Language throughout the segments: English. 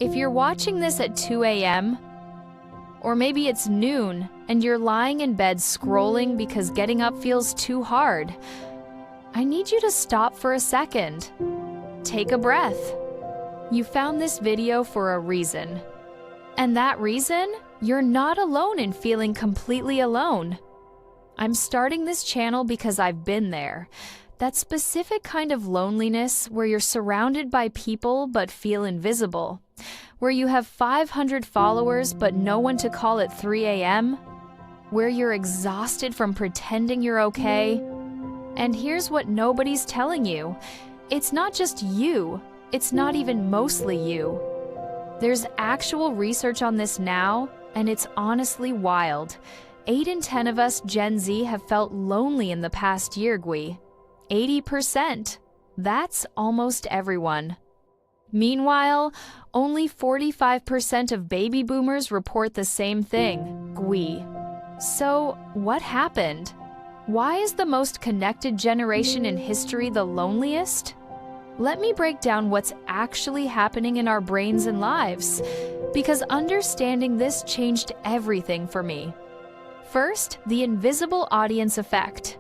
If you're watching this at 2 a.m., or maybe it's noon and you're lying in bed scrolling because getting up feels too hard, I need you to stop for a second. Take a breath. You found this video for a reason. And that reason, you're not alone in feeling completely alone. I'm starting this channel because I've been there. That specific kind of loneliness where you're surrounded by people but feel invisible. Where you have 500 followers but no one to call at 3 a.m. Where you're exhausted from pretending you're okay. And here's what nobody's telling you. It's not just you. It's not even mostly you. There's actual research on this now, and it's honestly wild. 8 in 10 of us Gen Z have felt lonely in the past year, Gui. 80%. That's almost everyone. Meanwhile, only 45% of baby boomers report the same thing, Gui. So, what happened? Why is the most connected generation in history the loneliest? Let me break down what's actually happening in our brains and lives, because understanding this changed everything for me. First, the invisible audience effect.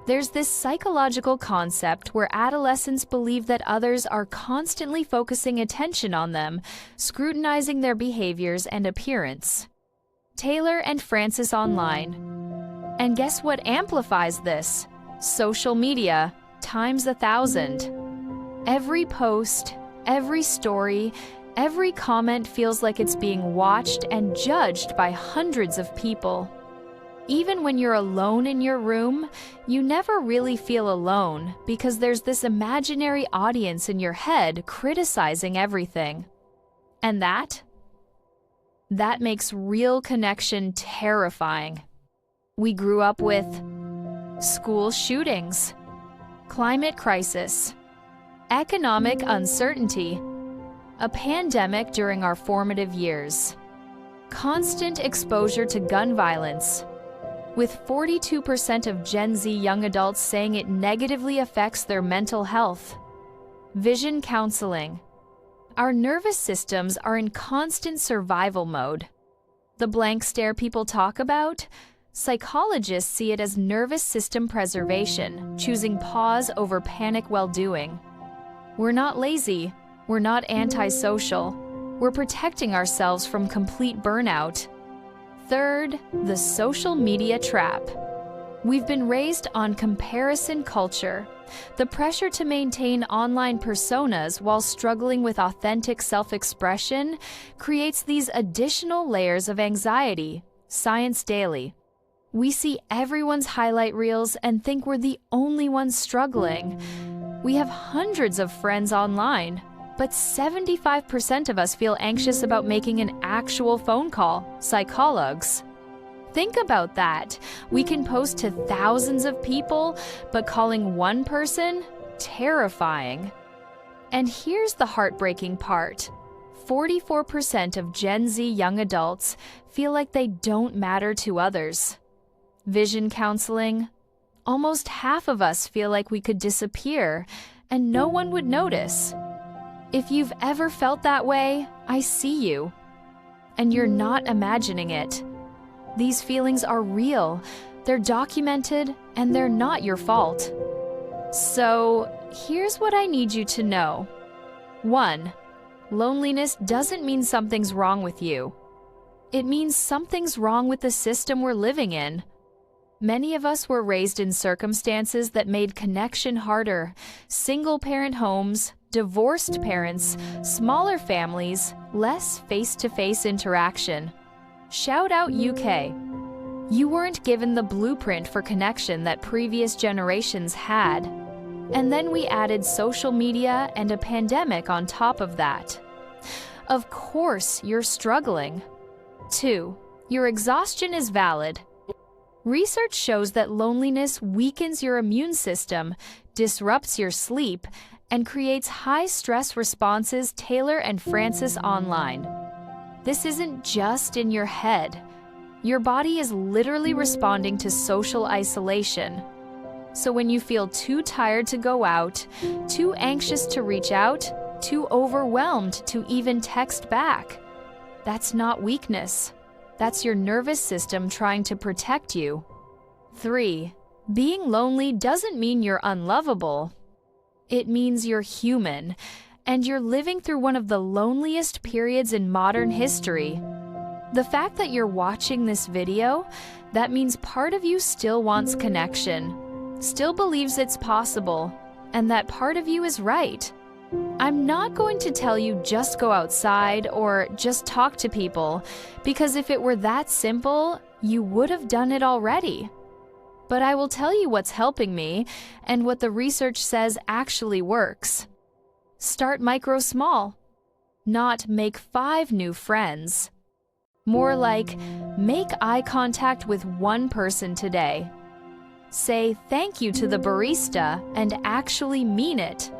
There's this psychological concept where adolescents believe that others are constantly focusing attention on them, scrutinizing their behaviors and appearance. Taylor and Francis online. And guess what amplifies this? Social media, times 1,000. Every post, every story, every comment feels like it's being watched and judged by hundreds of people. Even when you're alone in your room, you never really feel alone because there's this imaginary audience in your head criticizing everything. And that makes real connection terrifying. We grew up with school shootings, climate crisis, economic uncertainty, a pandemic during our formative years, constant exposure to gun violence, with 42% of Gen Z young adults saying it negatively affects their mental health. Vision counseling. Our nervous systems are in constant survival mode. The blank stare people talk about? Psychologists see it as nervous system preservation, choosing pause over panic while doing. We're not lazy. We're not antisocial. We're protecting ourselves from complete burnout. Third, the social media trap. We've been raised on comparison culture, the pressure to maintain online personas while struggling with authentic self-expression creates these additional layers of anxiety. Science Daily. We see everyone's highlight reels and think we're the only ones struggling. We have hundreds of friends online, but 75% of us feel anxious about making an actual phone call. Psychologues. Think about that. We can post to thousands of people, but calling one person? Terrifying. And here's the heartbreaking part. 44% of Gen Z young adults feel like they don't matter to others. Vision counseling. Almost half of us feel like we could disappear, and no one would notice. If you've ever felt that way, I see you. And you're not imagining it. These feelings are real, they're documented, and they're not your fault. So, here's what I need you to know. 1. Loneliness doesn't mean something's wrong with you. It means something's wrong with the system we're living in. Many of us were raised in circumstances that made connection harder. Single-parent homes, divorced parents, smaller families, less face-to-face interaction. Shout out UK. You weren't given the blueprint for connection that previous generations had. And then we added social media and a pandemic on top of that. Of course, you're struggling. 2. Your exhaustion is valid. Research shows that loneliness weakens your immune system, disrupts your sleep, and creates high-stress responses. Taylor and Francis online. This isn't just in your head. Your body is literally responding to social isolation. So when you feel too tired to go out, too anxious to reach out, too overwhelmed to even text back. That's not weakness. That's your nervous system trying to protect you. 3. Being lonely doesn't mean you're unlovable. It means you're human, and you're living through one of the loneliest periods in modern history. The fact that you're watching this video, that means part of you still wants connection, still believes it's possible, and that part of you is right. I'm not going to tell you just go outside or just talk to people, because if it were that simple, you would have done it already. But I will tell you what's helping me and what the research says actually works. Start micro small. Not make 5 new friends. More like, make eye contact with one person today. Say thank you to the barista and actually mean it.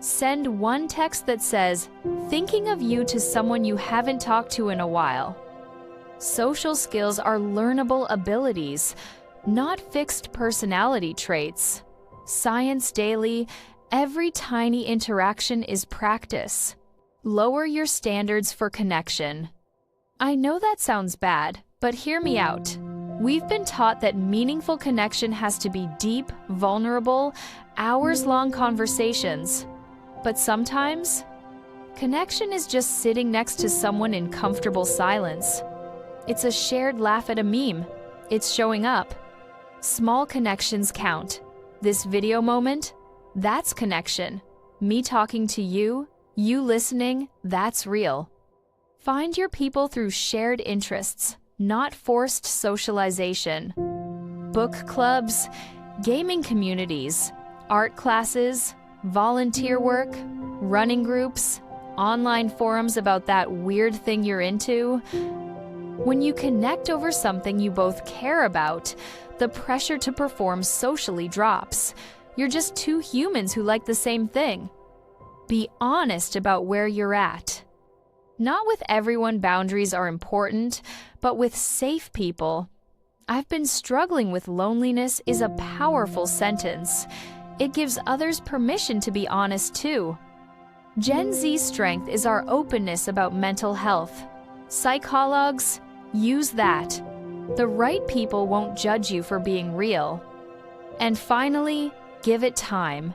Send one text that says, thinking of you to someone you haven't talked to in a while. Social skills are learnable abilities, not fixed personality traits. Science daily, every tiny interaction is practice. Lower your standards for connection. I know that sounds bad, but hear me out. We've been taught that meaningful connection has to be deep, vulnerable, hours-long conversations. But sometimes, connection is just sitting next to someone in comfortable silence. It's a shared laugh at a meme. It's showing up. Small connections count. This video moment, that's connection. Me talking to you, you listening, that's real. Find your people through shared interests, not forced socialization. Book clubs, gaming communities, art classes, volunteer work, running groups, online forums about that weird thing you're into. When you connect over something you both care about, the pressure to perform socially drops. You're just 2 humans who like the same thing. Be honest about where you're at. Not with everyone boundaries are important, but with safe people. I've been struggling with loneliness is a powerful sentence. It gives others permission to be honest too. Gen Z strength is our openness about mental health. Psychologues, use that. The right people won't judge you for being real. And finally, give it time.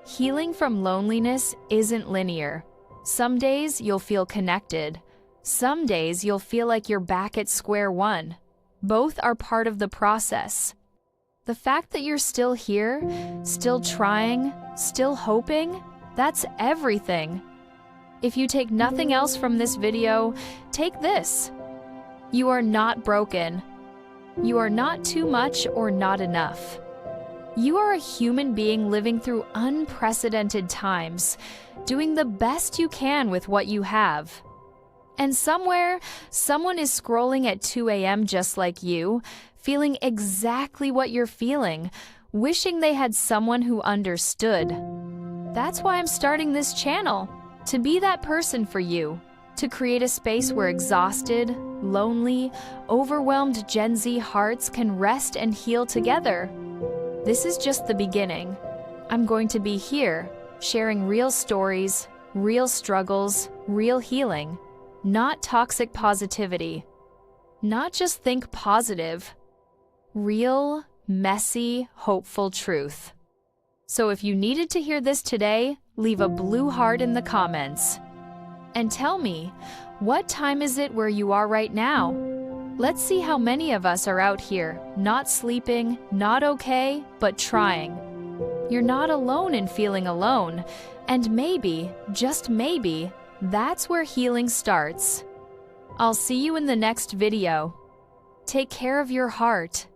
Healing from loneliness isn't linear. Some days you'll feel connected. Some days you'll feel like you're back at square one. Both are part of the process. The fact that you're still here, still trying, still hoping, that's everything. If you take nothing else from this video, take this. You are not broken. You are not too much or not enough. You are a human being living through unprecedented times, doing the best you can with what you have. And somewhere, someone is scrolling at 2 a.m. just like you, feeling exactly what you're feeling, wishing they had someone who understood. That's why I'm starting this channel, to be that person for you, to create a space where exhausted, lonely, overwhelmed Gen Z hearts can rest and heal together. This is just the beginning. I'm going to be here, sharing real stories, real struggles, real healing, not toxic positivity. Not just think positive. Real, messy, hopeful truth. So if you needed to hear this today, leave a blue heart in the comments. And tell me, what time is it where you are right now? Let's see how many of us are out here, not sleeping, not okay, but trying. You're not alone in feeling alone, and maybe, just maybe, that's where healing starts. I'll see you in the next video. Take care of your heart.